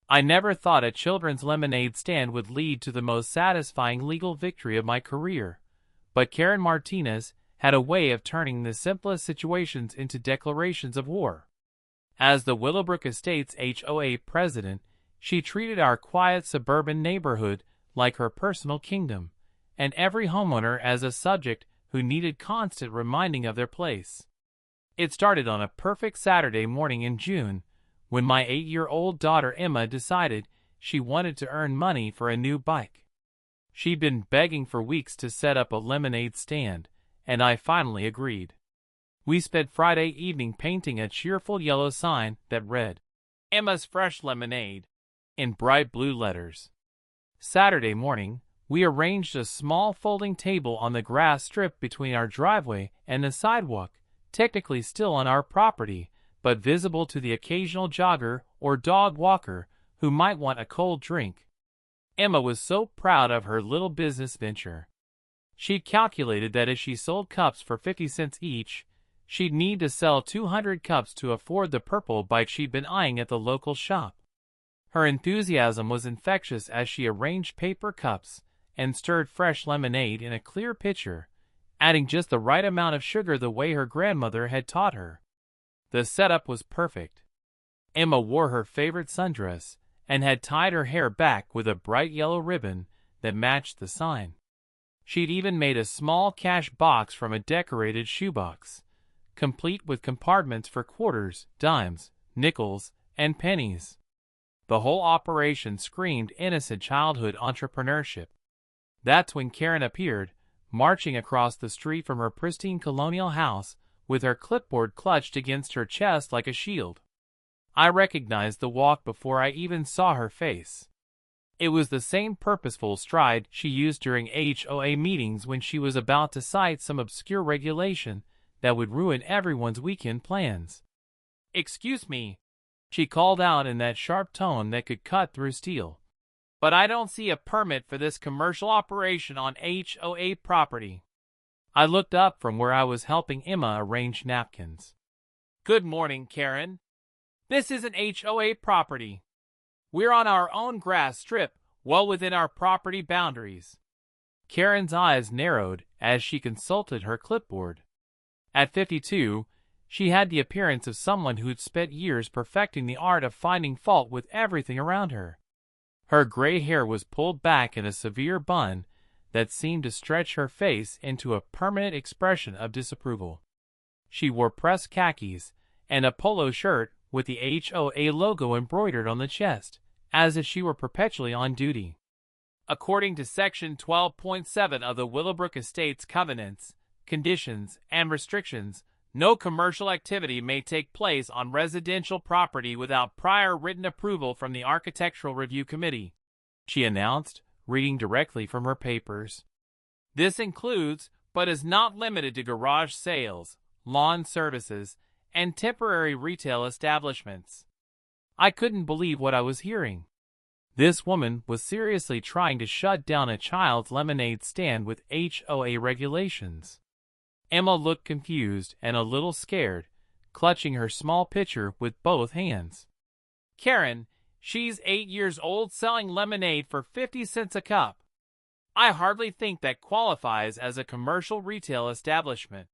I never thought a children's lemonade stand would lead to the most satisfying legal victory of my career, but Karen Martinez had a way of turning the simplest situations into declarations of war. As the Willowbrook Estates HOA president, she treated our quiet suburban neighborhood like her personal kingdom, and every homeowner as a subject who needed constant reminding of their place. It started on a perfect Saturday morning in June, when my 8-year-old daughter Emma decided she wanted to earn money for a new bike. She'd been begging for weeks to set up a lemonade stand, and I finally agreed. We spent Friday evening painting a cheerful yellow sign that read, "Emma's Fresh Lemonade," in bright blue letters. Saturday morning, we arranged a small folding table on the grass strip between our driveway and the sidewalk, technically still on our property, but visible to the occasional jogger or dog walker who might want a cold drink. Emma was so proud of her little business venture. She'd calculated that if she sold cups for 50 cents each, she'd need to sell 200 cups to afford the purple bike she'd been eyeing at the local shop. Her enthusiasm was infectious as she arranged paper cups and stirred fresh lemonade in a clear pitcher, adding just the right amount of sugar the way her grandmother had taught her. The setup was perfect. Emma wore her favorite sundress and had tied her hair back with a bright yellow ribbon that matched the sign. She'd even made a small cash box from a decorated shoebox, complete with compartments for quarters, dimes, nickels, and pennies. The whole operation screamed innocent childhood entrepreneurship. That's when Karen appeared, marching across the street from her pristine colonial house, with her clipboard clutched against her chest like a shield. I recognized the walk before I even saw her face. It was the same purposeful stride she used during HOA meetings when she was about to cite some obscure regulation that would ruin everyone's weekend plans. "Excuse me," she called out in that sharp tone that could cut through steel, "but I don't see a permit for this commercial operation on HOA property." I looked up from where I was helping Emma arrange napkins. "Good morning, Karen. This isn't HOA property. We're on our own grass strip, well within our property boundaries." Karen's eyes narrowed as she consulted her clipboard. At 52, she had the appearance of someone who'd spent years perfecting the art of finding fault with everything around her. Her gray hair was pulled back in a severe bun that seemed to stretch her face into a permanent expression of disapproval. She wore pressed khakis and a polo shirt with the HOA logo embroidered on the chest, as if she were perpetually on duty. According to Section 12.7 of the Willowbrook Estates Covenants, Conditions, and Restrictions, no commercial activity may take place on residential property without prior written approval from the Architectural Review Committee, she announced, reading directly from her papers. This includes, but is not limited to, garage sales, lawn services, and temporary retail establishments. I couldn't believe what I was hearing. This woman was seriously trying to shut down a child's lemonade stand with HOA regulations. Emma looked confused and a little scared, clutching her small pitcher with both hands. "Karen, she's 8 years old selling lemonade for 50 cents a cup. I hardly think that qualifies as a commercial retail establishment,"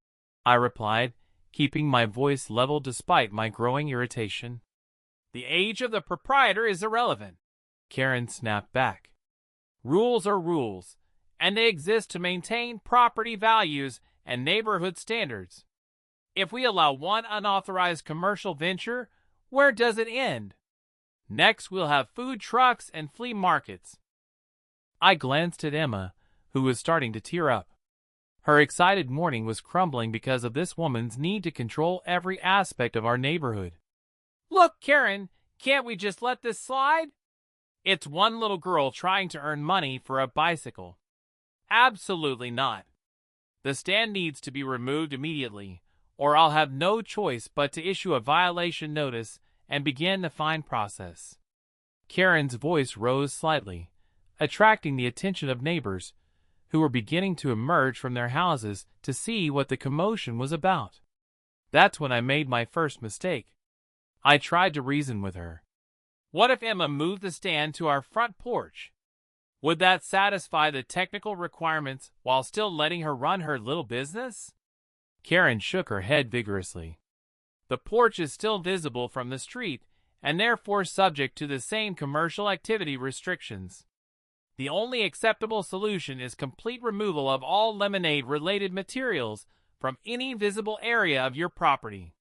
I replied, keeping my voice level despite my growing irritation. "The age of the proprietor is irrelevant," Karen snapped back. "Rules are rules, and they exist to maintain property values and neighborhood standards. If we allow one unauthorized commercial venture, where does it end? Next, we'll have food trucks and flea markets." I glanced at Emma, who was starting to tear up. Her excited morning was crumbling because of this woman's need to control every aspect of our neighborhood. "Look, Karen, can't we just let this slide? It's one little girl trying to earn money for a bicycle." "Absolutely not. The stand needs to be removed immediately, or I'll have no choice but to issue a violation notice and begin the fine process." Karen's voice rose slightly, attracting the attention of neighbors who were beginning to emerge from their houses to see what the commotion was about. That's when I made my first mistake. I tried to reason with her. What if Emma moved the stand to our front porch? Would that satisfy the technical requirements while still letting her run her little business? Karen shook her head vigorously. The porch is still visible from the street and therefore subject to the same commercial activity restrictions. The only acceptable solution is complete removal of all lemonade-related materials from any visible area of your property.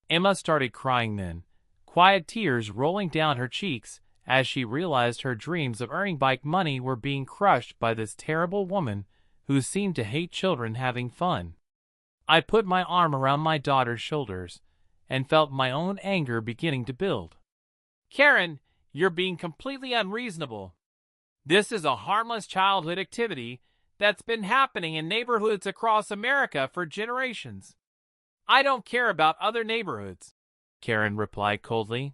Emma started crying then, quiet tears rolling down her cheeks as she realized her dreams of earning bike money were being crushed by this terrible woman who seemed to hate children having fun. I put my arm around my daughter's shoulders and felt my own anger beginning to build. Karen, you're being completely unreasonable. This is a harmless childhood activity that's been happening in neighborhoods across America for generations. I don't care about other neighborhoods, Karen replied coldly.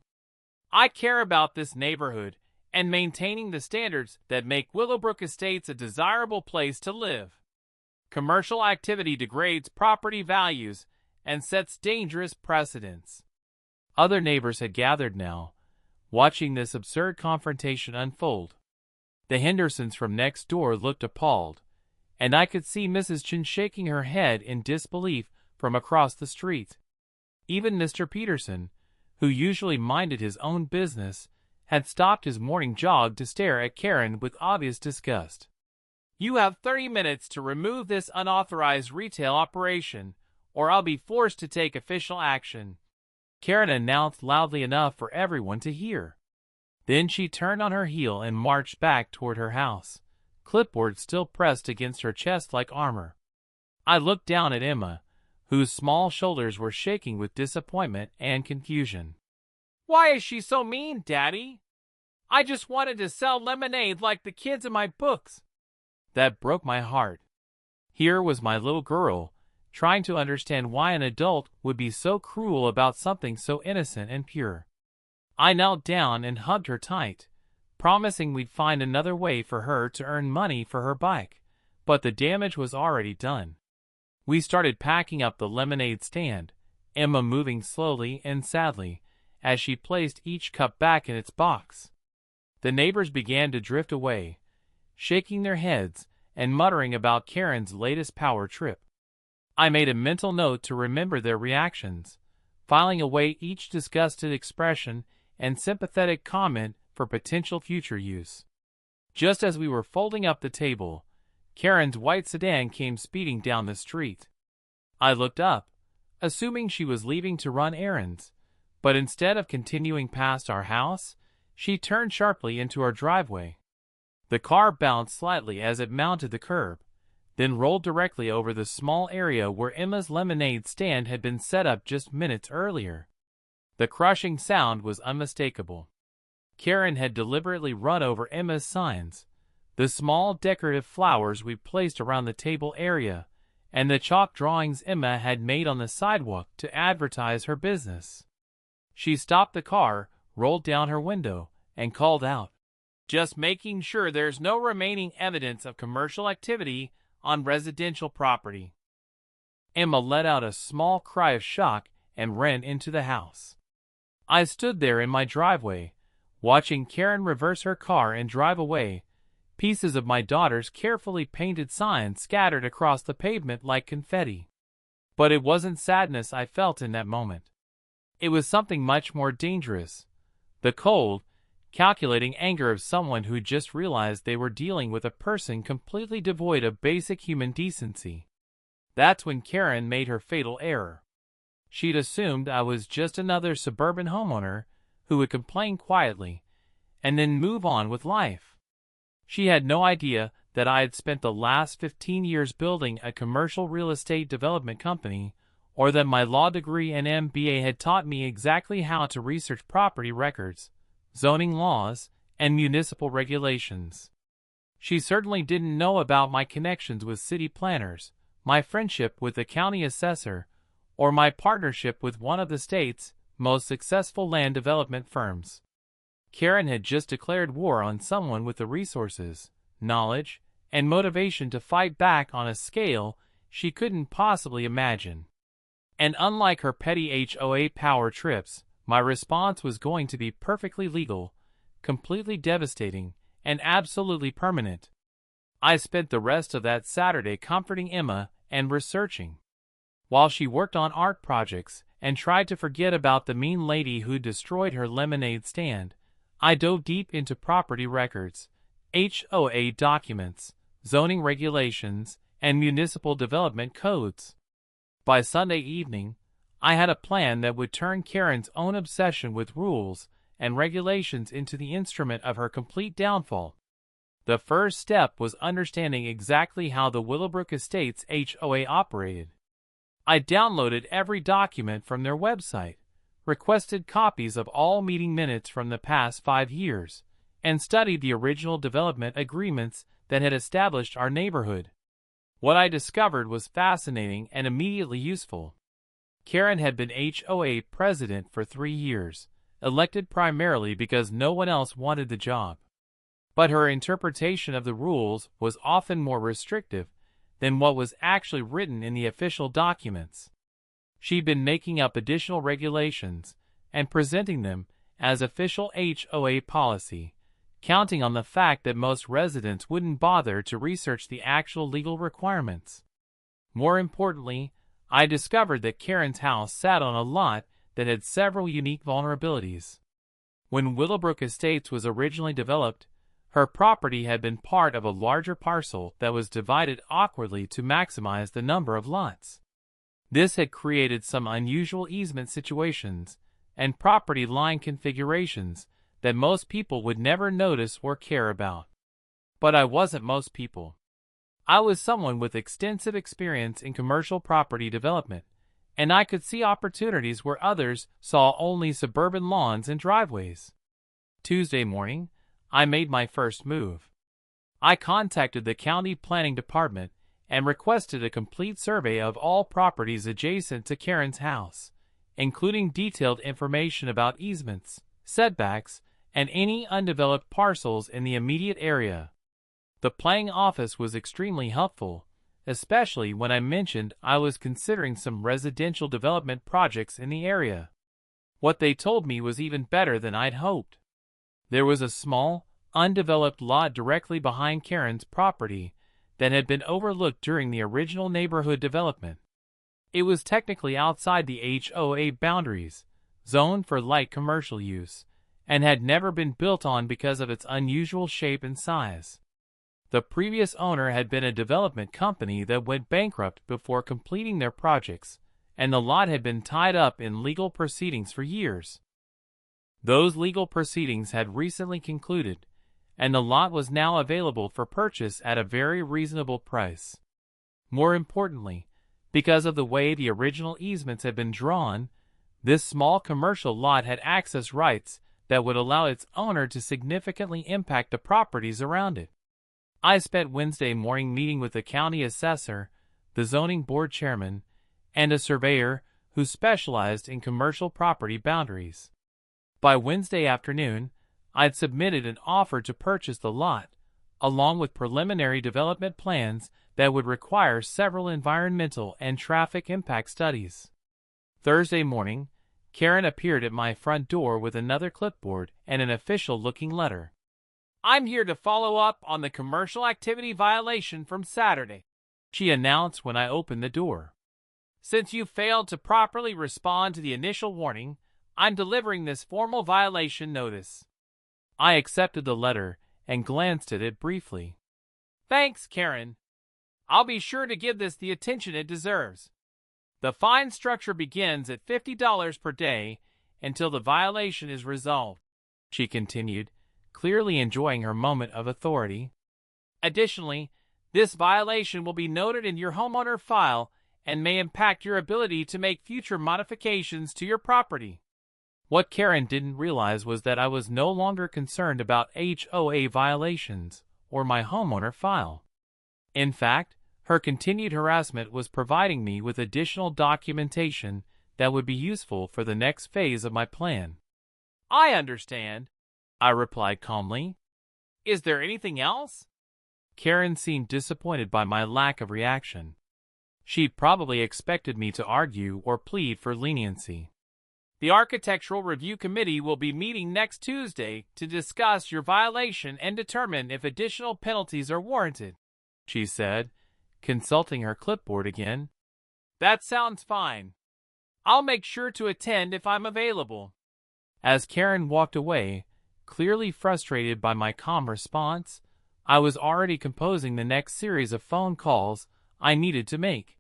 I care about this neighborhood and maintaining the standards that make Willowbrook Estates a desirable place to live. Commercial activity degrades property values and sets dangerous precedents. Other neighbors had gathered now, watching this absurd confrontation unfold. The Hendersons from next door looked appalled, and I could see Mrs. Chen shaking her head in disbelief from across the street. Even Mr. Peterson, who usually minded his own business, had stopped his morning jog to stare at Karen with obvious disgust. You have 30 minutes to remove this unauthorized retail operation, or I'll be forced to take official action, Karen announced loudly enough for everyone to hear. Then she turned on her heel and marched back toward her house, clipboard still pressed against her chest like armor. I looked down at Emma, whose small shoulders were shaking with disappointment and confusion. Why is she so mean, Daddy? I just wanted to sell lemonade like the kids in my books. That broke my heart. Here was my little girl, trying to understand why an adult would be so cruel about something so innocent and pure. I knelt down and hugged her tight, promising we'd find another way for her to earn money for her bike, but the damage was already done. We started packing up the lemonade stand, Emma moving slowly and sadly as she placed each cup back in its box. The neighbors began to drift away, shaking their heads and muttering about Karen's latest power trip. I made a mental note to remember their reactions, filing away each disgusted expression and sympathetic comment for potential future use. Just as we were folding up the table, Karen's white sedan came speeding down the street. I looked up, assuming she was leaving to run errands, but instead of continuing past our house, she turned sharply into our driveway. The car bounced slightly as it mounted the curb, then rolled directly over the small area where Emma's lemonade stand had been set up just minutes earlier. The crushing sound was unmistakable. Karen had deliberately run over Emma's signs, the small decorative flowers we placed around the table area, and the chalk drawings Emma had made on the sidewalk to advertise her business. She stopped the car, rolled down her window, and called out, "Just making sure there's no remaining evidence of commercial activity on residential property." Emma let out a small cry of shock and ran into the house. I stood there in my driveway, watching Karen reverse her car and drive away, pieces of my daughter's carefully painted signs scattered across the pavement like confetti. But it wasn't sadness I felt in that moment. It was something much more dangerous. The cold, calculating anger of someone who just realized they were dealing with a person completely devoid of basic human decency. That's when Karen made her fatal error. She'd assumed I was just another suburban homeowner who would complain quietly and then move on with life. She had no idea that I had spent the last 15 years building a commercial real estate development company, or that my law degree and MBA had taught me exactly how to research property records, zoning laws, and municipal regulations. She certainly didn't know about my connections with city planners, my friendship with the county assessor, or my partnership with one of the state's most successful land development firms. Karen had just declared war on someone with the resources, knowledge, and motivation to fight back on a scale she couldn't possibly imagine. And unlike her petty HOA power trips, my response was going to be perfectly legal, completely devastating, and absolutely permanent. I spent the rest of that Saturday comforting Emma and researching. While she worked on art projects and tried to forget about the mean lady who destroyed her lemonade stand, I dove deep into property records, HOA documents, zoning regulations, and municipal development codes. By Sunday evening, I had a plan that would turn Karen's own obsession with rules and regulations into the instrument of her complete downfall. The first step was understanding exactly how the Willowbrook Estates HOA operated. I downloaded every document from their website, requested copies of all meeting minutes from the past 5 years, and studied the original development agreements that had established our neighborhood. What I discovered was fascinating and immediately useful. Karen had been HOA president for 3 years, elected primarily because no one else wanted the job. But her interpretation of the rules was often more restrictive than what was actually written in the official documents. She'd been making up additional regulations and presenting them as official HOA policy, counting on the fact that most residents wouldn't bother to research the actual legal requirements. More importantly, I discovered that Karen's house sat on a lot that had several unique vulnerabilities. When Willowbrook Estates was originally developed, her property had been part of a larger parcel that was divided awkwardly to maximize the number of lots. This had created some unusual easement situations and property line configurations that most people would never notice or care about. But I wasn't most people. I was someone with extensive experience in commercial property development, and I could see opportunities where others saw only suburban lawns and driveways. Tuesday morning, I made my first move. I contacted the county planning department and requested a complete survey of all properties adjacent to Karen's house, including detailed information about easements, setbacks, and any undeveloped parcels in the immediate area. The planning office was extremely helpful, especially when I mentioned I was considering some residential development projects in the area. What they told me was even better than I'd hoped. There was a small, undeveloped lot directly behind Karen's property that had been overlooked during the original neighborhood development. It was technically outside the HOA boundaries, zoned for light commercial use, and had never been built on because of its unusual shape and size. The previous owner had been a development company that went bankrupt before completing their projects, and the lot had been tied up in legal proceedings for years. Those legal proceedings had recently concluded, and the lot was now available for purchase at a very reasonable price. More importantly, because of the way the original easements had been drawn, this small commercial lot had access rights that would allow its owner to significantly impact the properties around it. I spent Wednesday morning meeting with the county assessor, the zoning board chairman, and a surveyor who specialized in commercial property boundaries. By Wednesday afternoon, I'd submitted an offer to purchase the lot, along with preliminary development plans that would require several environmental and traffic impact studies. Thursday morning, Karen appeared at my front door with another clipboard and an official-looking letter. "I'm here to follow up on the commercial activity violation from Saturday," she announced when I opened the door. "Since you failed to properly respond to the initial warning, I'm delivering this formal violation notice." I accepted the letter and glanced at it briefly. "Thanks, Karen. I'll be sure to give this the attention it deserves. The fine structure begins at $50 per day until the violation is resolved," she continued, clearly enjoying her moment of authority. "Additionally, this violation will be noted in your homeowner file and may impact your ability to make future modifications to your property." What Karen didn't realize was that I was no longer concerned about HOA violations or my homeowner file. In fact, her continued harassment was providing me with additional documentation that would be useful for the next phase of my plan. "I understand," I replied calmly. "Is there anything else?" Karen seemed disappointed by my lack of reaction. She'd probably expected me to argue or plead for leniency. The Architectural Review Committee will be meeting next Tuesday to discuss your violation and determine if additional penalties are warranted," she said, consulting her clipboard again. "That sounds fine. I'll make sure to attend if I'm available." As Karen walked away, clearly frustrated by my calm response, I was already composing the next series of phone calls I needed to make.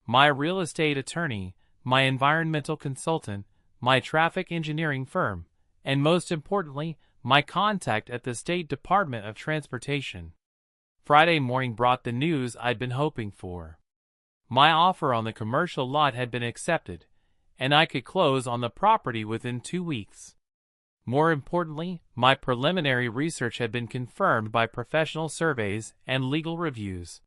My real estate attorney, my environmental consultant, my traffic engineering firm, and most importantly, my contact at the State Department of Transportation. Friday morning brought the news I'd been hoping for. My offer on the commercial lot had been accepted, and I could close on the property within 2 weeks. More importantly, my preliminary research had been confirmed by professional surveys and legal reviews.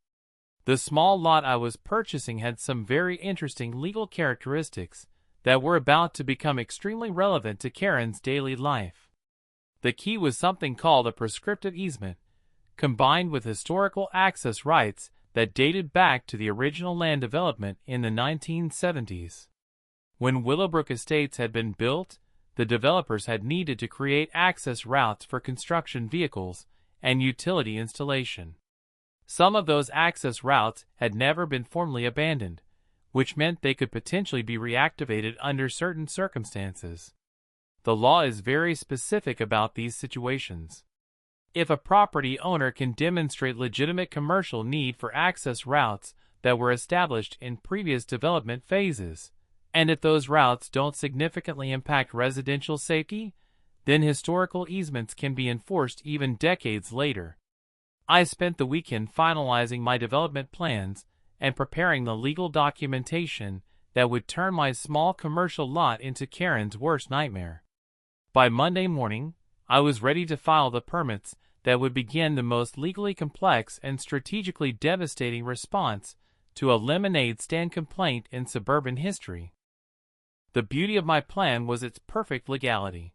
The small lot I was purchasing had some very interesting legal characteristics that were about to become extremely relevant to Karen's daily life. The key was something called a prescriptive easement, combined with historical access rights that dated back to the original land development in the 1970s. When Willowbrook Estates had been built, the developers had needed to create access routes for construction vehicles and utility installation. Some of those access routes had never been formally abandoned, which meant they could potentially be reactivated under certain circumstances. The law is very specific about these situations. If a property owner can demonstrate legitimate commercial need for access routes that were established in previous development phases, and if those routes don't significantly impact residential safety, then historical easements can be enforced even decades later. I spent the weekend finalizing my development plans and preparing the legal documentation that would turn my small commercial lot into Karen's worst nightmare. By Monday morning, I was ready to file the permits that would begin the most legally complex and strategically devastating response to a lemonade stand complaint in suburban history. The beauty of my plan was its perfect legality.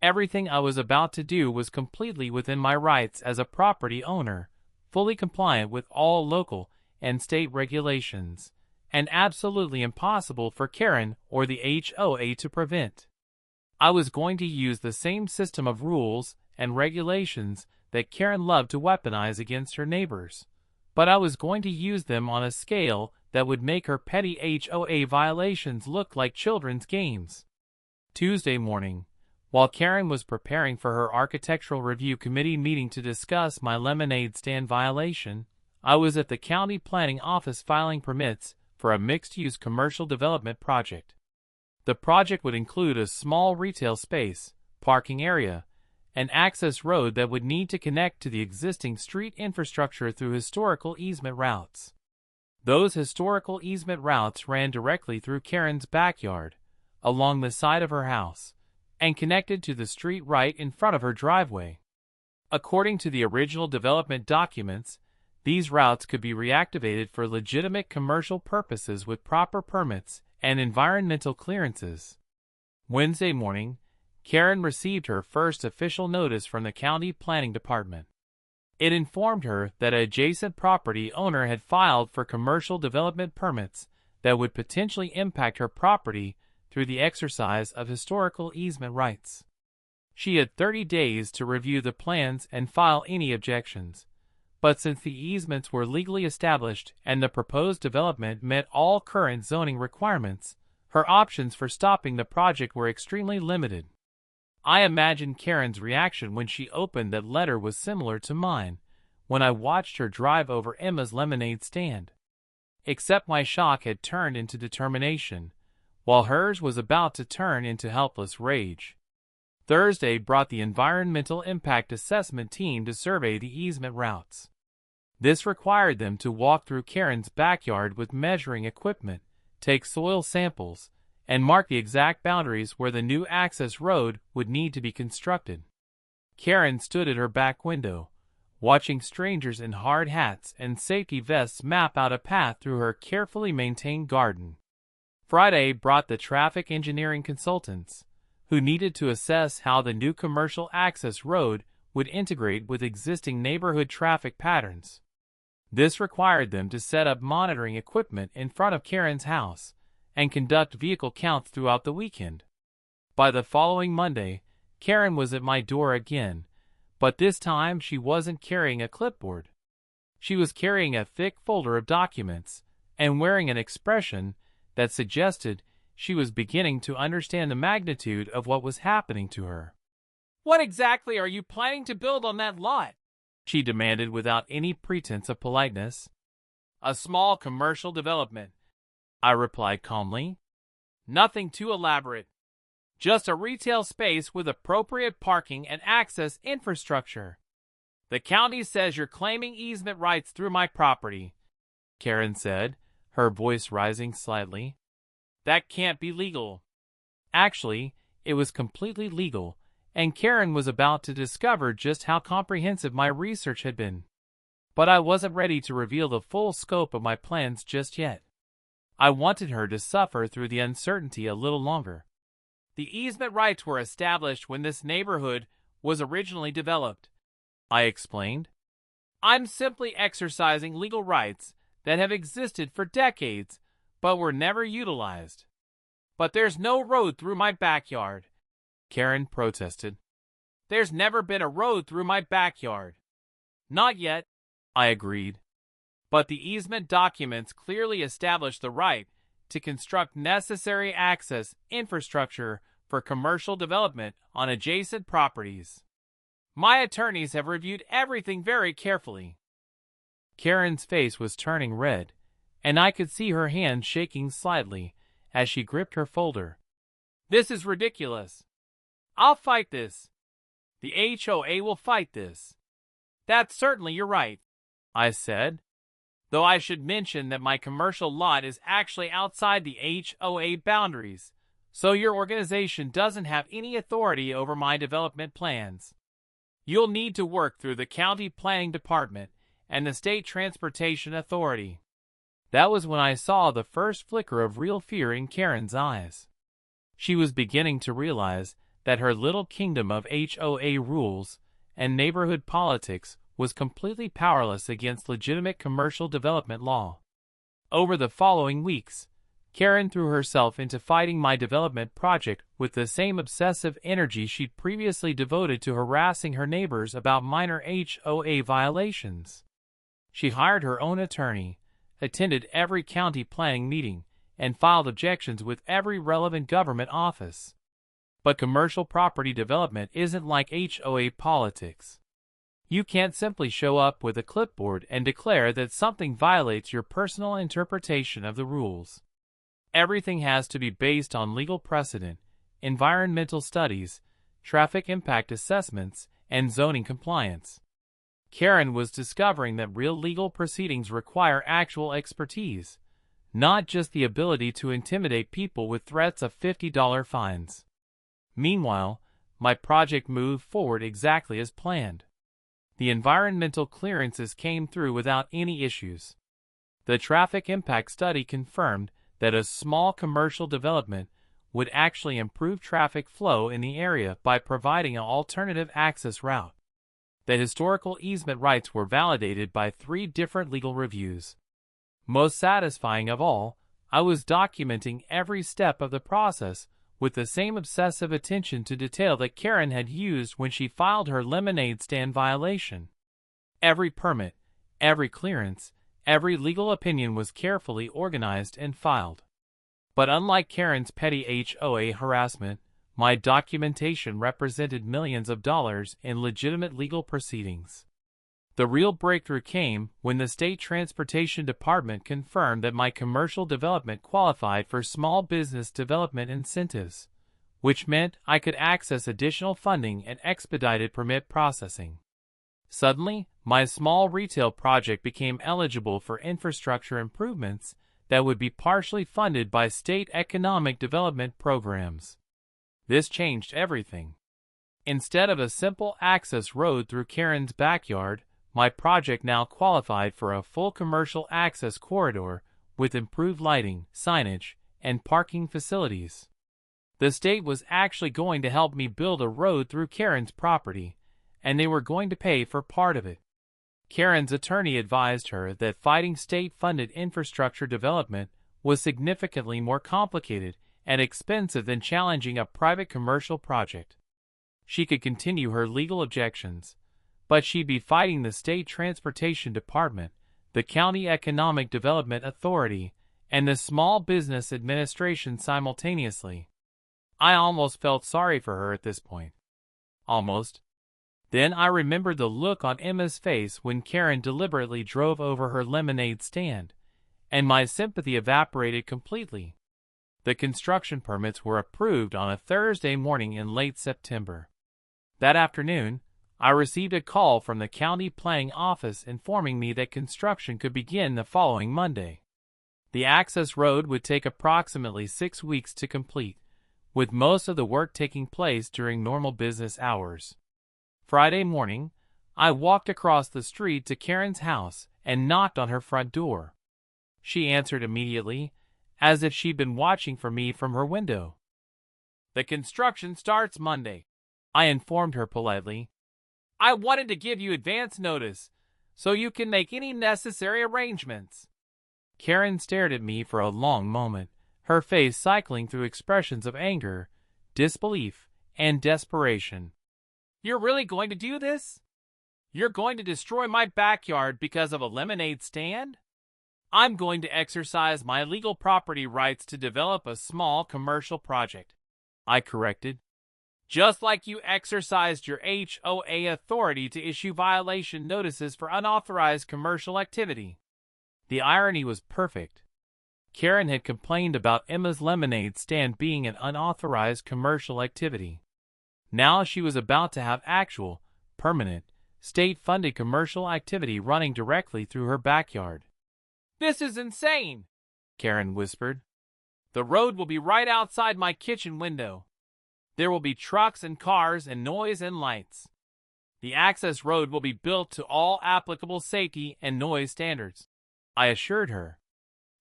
Everything I was about to do was completely within my rights as a property owner, fully compliant with all local and state regulations, and absolutely impossible for Karen or the HOA to prevent. I was going to use the same system of rules and regulations that Karen loved to weaponize against her neighbors, but I was going to use them on a scale that would make her petty HOA violations look like children's games. Tuesday morning, while Karen was preparing for her Architectural Review Committee meeting to discuss my lemonade stand violation, I was at the county planning office filing permits for a mixed-use commercial development project. The project would include a small retail space, parking area, an access road that would need to connect to the existing street infrastructure through historical easement routes. Those historical easement routes ran directly through Karen's backyard, along the side of her house, and connected to the street right in front of her driveway. According to the original development documents, these routes could be reactivated for legitimate commercial purposes with proper permits and environmental clearances. Wednesday morning, Karen received her first official notice from the county planning department. It informed her that an adjacent property owner had filed for commercial development permits that would potentially impact her property through the exercise of historical easement rights. She had 30 days to review the plans and file any objections, but since the easements were legally established and the proposed development met all current zoning requirements, her options for stopping the project were extremely limited. I imagine Karen's reaction when she opened that letter was similar to mine when I watched her drive over Emma's lemonade stand. Except my shock had turned into determination, while hers was about to turn into helpless rage. Thursday brought the Environmental Impact Assessment team to survey the easement routes. This required them to walk through Karen's backyard with measuring equipment, take soil samples, and mark the exact boundaries where the new access road would need to be constructed. Karen stood at her back window, watching strangers in hard hats and safety vests map out a path through her carefully maintained garden. Friday brought the traffic engineering consultants, who needed to assess how the new commercial access road would integrate with existing neighborhood traffic patterns. This required them to set up monitoring equipment in front of Karen's house and conduct vehicle counts throughout the weekend. By the following Monday, Karen was at my door again, but this time she wasn't carrying a clipboard. She was carrying a thick folder of documents and wearing an expression that suggested she was beginning to understand the magnitude of what was happening to her. "What exactly are you planning to build on that lot?" she demanded without any pretense of politeness. "A small commercial development," I replied calmly. "Nothing too elaborate. Just a retail space with appropriate parking and access infrastructure." "The county says you're claiming easement rights through my property," Karen said, her voice rising slightly. "That can't be legal." Actually, it was completely legal, and Karen was about to discover just how comprehensive my research had been. But I wasn't ready to reveal the full scope of my plans just yet. I wanted her to suffer through the uncertainty a little longer. "The easement rights were established when this neighborhood was originally developed," I explained. "I'm simply exercising legal rights that have existed for decades but were never utilized." "But there's no road through my backyard," Karen protested. "There's never been a road through my backyard." "Not yet," I agreed. "But the easement documents clearly establish the right to construct necessary access infrastructure for commercial development on adjacent properties. My attorneys have reviewed everything very carefully." Karen's face was turning red, and I could see her hand shaking slightly as she gripped her folder. "This is ridiculous. I'll fight this. The HOA will fight this." "That's certainly your right," I said. "Though I should mention that my commercial lot is actually outside the HOA boundaries, so your organization doesn't have any authority over my development plans. You'll need to work through the county planning department and the state transportation authority." That was when I saw the first flicker of real fear in Karen's eyes. She was beginning to realize that her little kingdom of HOA rules and neighborhood politics was completely powerless against legitimate commercial development law. Over the following weeks, Karen threw herself into fighting my development project with the same obsessive energy she'd previously devoted to harassing her neighbors about minor HOA violations. She hired her own attorney, attended every county planning meeting, and filed objections with every relevant government office. But commercial property development isn't like HOA politics. You can't simply show up with a clipboard and declare that something violates your personal interpretation of the rules. Everything has to be based on legal precedent, environmental studies, traffic impact assessments, and zoning compliance. Karen was discovering that real legal proceedings require actual expertise, not just the ability to intimidate people with threats of $50 fines. Meanwhile, my project moved forward exactly as planned. The environmental clearances came through without any issues. The traffic impact study confirmed that a small commercial development would actually improve traffic flow in the area by providing an alternative access route. The historical easement rights were validated by 3 different legal reviews. Most satisfying of all, I was documenting every step of the process with the same obsessive attention to detail that Karen had used when she filed her lemonade stand violation. Every permit, every clearance, every legal opinion was carefully organized and filed. But unlike Karen's petty HOA harassment, my documentation represented millions of dollars in legitimate legal proceedings. The real breakthrough came when the State Transportation Department confirmed that my commercial development qualified for small business development incentives, which meant I could access additional funding and expedited permit processing. Suddenly, my small retail project became eligible for infrastructure improvements that would be partially funded by state economic development programs. This changed everything. Instead of a simple access road through Karen's backyard, my project now qualified for a full commercial access corridor with improved lighting, signage, and parking facilities. The state was actually going to help me build a road through Karen's property, and they were going to pay for part of it. Karen's attorney advised her that fighting state-funded infrastructure development was significantly more complicated and expensive than challenging a private commercial project. She could continue her legal objections, but she'd be fighting the State Transportation Department, the County Economic Development Authority, and the Small Business Administration simultaneously. I almost felt sorry for her at this point. Almost. Then I remembered the look on Emma's face when Karen deliberately drove over her lemonade stand, and my sympathy evaporated completely. The construction permits were approved on a Thursday morning in late September. That afternoon, I received a call from the county planning office informing me that construction could begin the following Monday. The access road would take approximately 6 weeks to complete, with most of the work taking place during normal business hours. Friday morning, I walked across the street to Karen's house and knocked on her front door. She answered immediately, as if she'd been watching for me from her window. "The construction starts Monday," I informed her politely. "I wanted to give you advance notice, so you can make any necessary arrangements." Karen stared at me for a long moment, her face cycling through expressions of anger, disbelief, and desperation. "You're really going to do this? You're going to destroy my backyard because of a lemonade stand?" "I'm going to exercise my legal property rights to develop a small commercial project," I corrected. "Just like you exercised your HOA authority to issue violation notices for unauthorized commercial activity." The irony was perfect. Karen had complained about Emma's lemonade stand being an unauthorized commercial activity. Now she was about to have actual, permanent, state-funded commercial activity running directly through her backyard. "This is insane," Karen whispered. "The road will be right outside my kitchen window. There will be trucks and cars and noise and lights. The access road will be built to all applicable safety and noise standards," I assured her.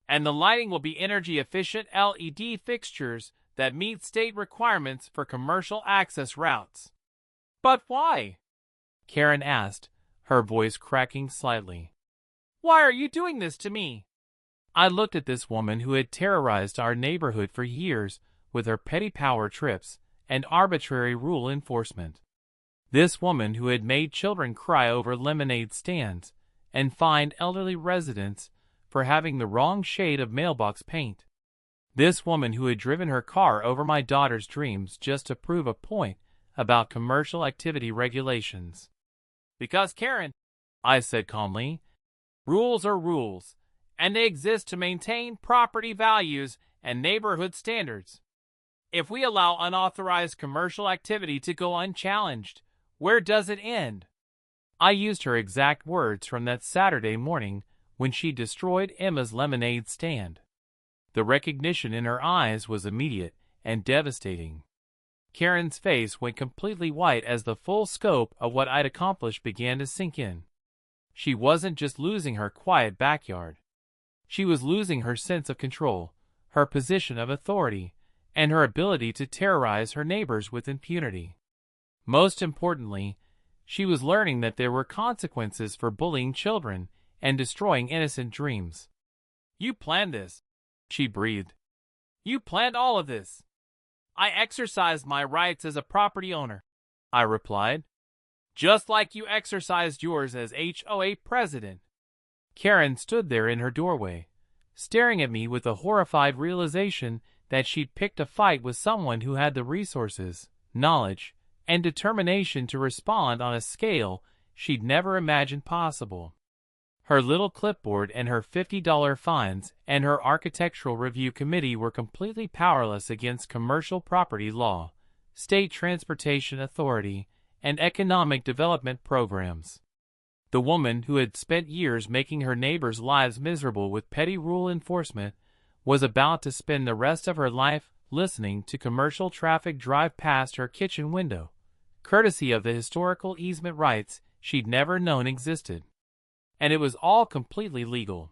"And the lighting will be energy-efficient LED fixtures that meet state requirements for commercial access routes." "But why?" Karen asked, her voice cracking slightly. "Why are you doing this to me?" I looked at this woman who had terrorized our neighborhood for years with her petty power trips and arbitrary rule enforcement. This woman who had made children cry over lemonade stands and fined elderly residents for having the wrong shade of mailbox paint. This woman who had driven her car over my daughter's dreams just to prove a point about commercial activity regulations. "Because, Karen," I said calmly, "rules are rules, and they exist to maintain property values and neighborhood standards. If we allow unauthorized commercial activity to go unchallenged, where does it end?" I used her exact words from that Saturday morning when she destroyed Emma's lemonade stand. The recognition in her eyes was immediate and devastating. Karen's face went completely white as the full scope of what I'd accomplished began to sink in. She wasn't just losing her quiet backyard. She was losing her sense of control, her position of authority, and her ability to terrorize her neighbors with impunity. Most importantly, she was learning that there were consequences for bullying children and destroying innocent dreams. "You planned this," she breathed. "You planned all of this." "I exercised my rights as a property owner," I replied. "Just like you exercised yours as HOA President." Karen stood there in her doorway, staring at me with a horrified realization that she'd picked a fight with someone who had the resources, knowledge, and determination to respond on a scale she'd never imagined possible. Her little clipboard and her $50 fines and her architectural review committee were completely powerless against commercial property law, state transportation authority, and economic development programs. The woman who had spent years making her neighbors' lives miserable with petty rule enforcement was about to spend the rest of her life listening to commercial traffic drive past her kitchen window, courtesy of the historical easement rights she'd never known existed. And it was all completely legal.